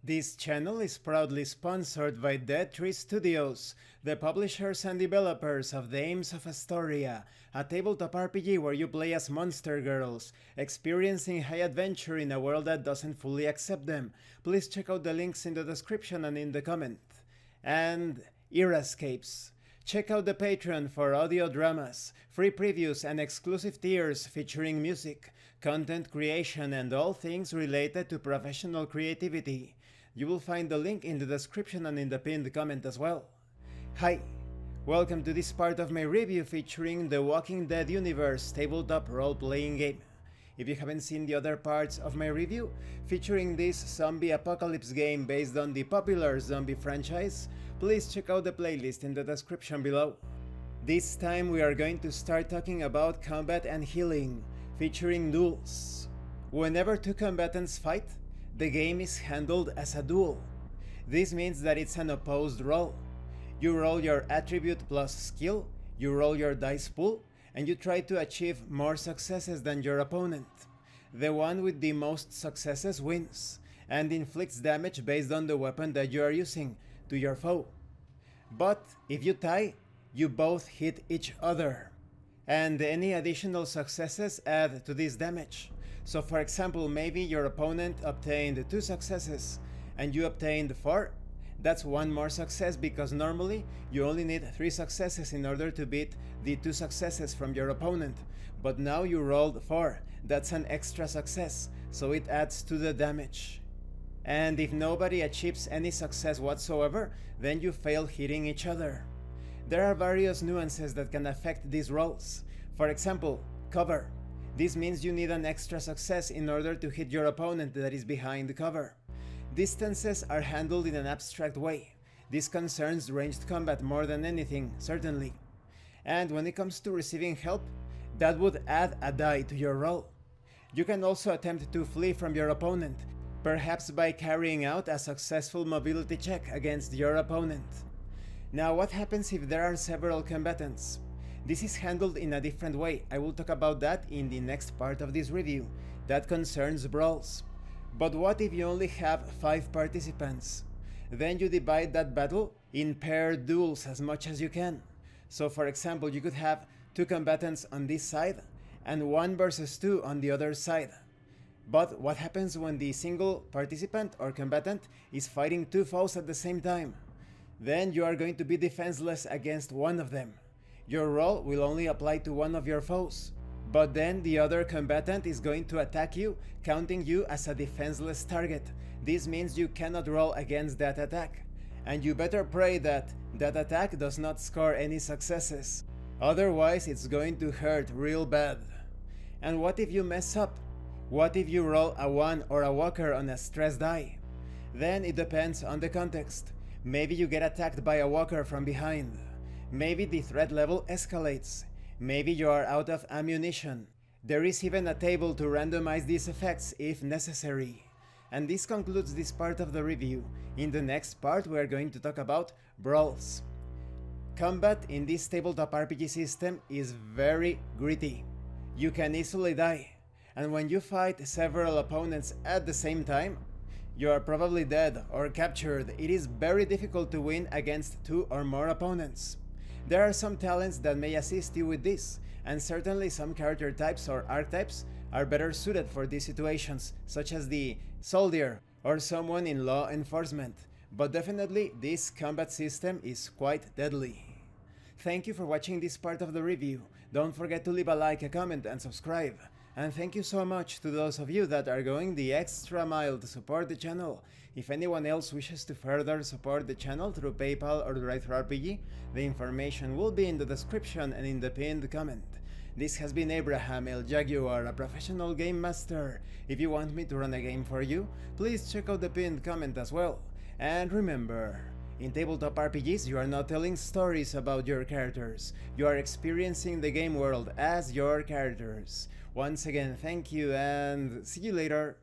This channel is proudly sponsored by Dead Tree Studios, the publishers and developers of Dames of Asstoria, a tabletop RPG where you play as monster girls, experiencing high adventure in a world that doesn't fully accept them. Please check out the links in the description and in the comment. And EraScapes. Check out the Patreon for audio dramas, free previews and exclusive tiers featuring music, content creation and all things related to professional creativity. You will find the link in the description and in the pinned comment as well. Hi, welcome to this part of my review featuring the Walking Dead universe tabletop role-playing game. If you haven't seen the other parts of my review featuring this zombie apocalypse game based on the popular zombie franchise, please check out the playlist in the description below. This time we are going to start talking about combat and healing, featuring duels. Whenever two combatants fight, the game is handled as a duel. This means that it's an opposed roll. You roll your attribute plus skill, you roll your dice pool, and you try to achieve more successes than your opponent. The one with the most successes wins, and inflicts damage based on the weapon that you are using to your foe. But if you tie, you both hit each other, and any additional successes add to this damage. So for example, maybe your opponent obtained 2 successes, and you obtained 4. That's one more success because normally you only need 3 successes in order to beat the 2 successes from your opponent. But now you rolled 4, that's an extra success, so it adds to the damage. And if nobody achieves any success whatsoever, then you fail hitting each other. There are various nuances that can affect these rolls. For example, cover. This means you need an extra success in order to hit your opponent that is behind the cover. Distances are handled in an abstract way. This concerns ranged combat more than anything, certainly. And when it comes to receiving help, that would add a die to your roll. You can also attempt to flee from your opponent, perhaps by carrying out a successful mobility check against your opponent. Now, what happens if there are several combatants? This is handled in a different way. I will talk about that in the next part of this review. That concerns brawls. But what if you only have 5 participants? Then you divide that battle in paired duels as much as you can. So for example, you could have 2 combatants on this side and 1 versus 2 on the other side. But what happens when the single participant or combatant is fighting 2 foes at the same time? Then you are going to be defenseless against one of them. Your roll will only apply to one of your foes, but then the other combatant is going to attack you, counting you as a defenseless target. This means you cannot roll against that attack, and you better pray that that attack does not score any successes. Otherwise it's going to hurt real bad. And what if you mess up? What if you roll a 1 or a walker on a stress die? Then it depends on the context. Maybe you get attacked by a walker from behind. Maybe the threat level escalates. Maybe you are out of ammunition. There is even a table to randomize these effects if necessary. And this concludes this part of the review. In the next part we are going to talk about brawls. Combat in this tabletop RPG system is very gritty. You can easily die, and when you fight several opponents at the same time, you are probably dead or captured. It is very difficult to win against 2 or more opponents. There are some talents that may assist you with this, and certainly some character types or archetypes are better suited for these situations, such as the soldier or someone in law enforcement. But definitely this combat system is quite deadly. Thank you for watching this part of the review. Don't forget to leave a like, a comment and subscribe. And thank you so much to those of you that are going the extra mile to support the channel. If anyone else wishes to further support the channel through PayPal or DriveThruRPG, the information will be in the description and in the pinned comment. This has been Abraham El Jaguar, a professional game master. If you want me to run a game for you, please check out the pinned comment as well. And remember, in tabletop RPGs, you are not telling stories about your characters. You are experiencing the game world as your characters. Once again, thank you and see you later.